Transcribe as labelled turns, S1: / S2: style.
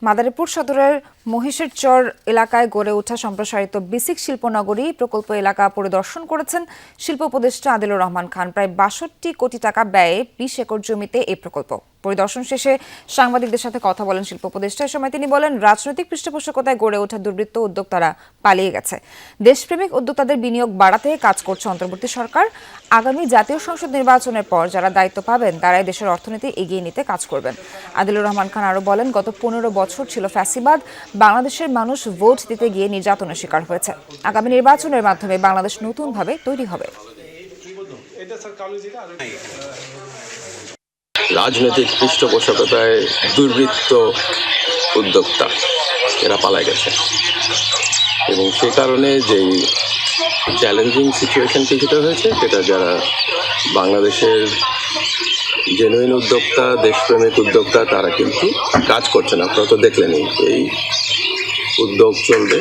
S1: মাদারীপুর সদরের মহিষের চর এলাকায় গড়ে ওঠা সম্প্রসারিত বিসিক শিল্পনগরী প্রকল্প এলাকা পরিদর্শন করেছেন শিল্প উপদেষ্টা আদিলুর রহমান খান। প্রায় ৬২ কোটি টাকা ব্যয়ে ২০ একর জমিতে এই প্রকল্প। পরিদর্শন শেষে সাংবাদিকদের সাথে কথা বলেন শিল্প উপদেষ্টা। এ সময় তিনি বলেন, রাজনৈতিক পৃষ্ঠপোষকতায় গড়ে ওঠা দুর্বৃত্ত উদ্যোক্তারা পালিয়ে গেছে। দেশপ্রেমিক উদ্যোক্তাদের বিনিয়োগ বাড়াতে কাজ করছে অন্তর্বর্তী সরকার। আগামী জাতীয় সংসদ নির্বাচনের পর যারা দায়িত্ব পাবেন তারাই দেশের অর্থনীতি এগিয়ে নিতে কাজ করবেন। আদিলুর রহমান খান আরও বলেন, গত ১৫ বছর ছিল ফ্যাসিবাদ। বাংলাদেশের মানুষ ভোট দিতে গিয়ে নির্যাতনের শিকার হয়েছে। আগামী নির্বাচনের মাধ্যমে বাংলাদেশ নতুনভাবে তৈরি হবে।
S2: রাজনৈতিক পৃষ্ঠপোষকতায় দুর্বৃত্ত উদ্যোক্তা এরা পালায় গেছে এবং সে কারণে যেই চ্যালেঞ্জিং সিচুয়েশন কিছুটা হয়েছে, সেটা যারা বাংলাদেশের জেনুইন উদ্যোক্তা, দেশপ্রেমিক উদ্যোক্তা, তারা কিন্তু কাজ করছে না। আপনারা তো দেখলেনই, এই উদ্যোগ চলবে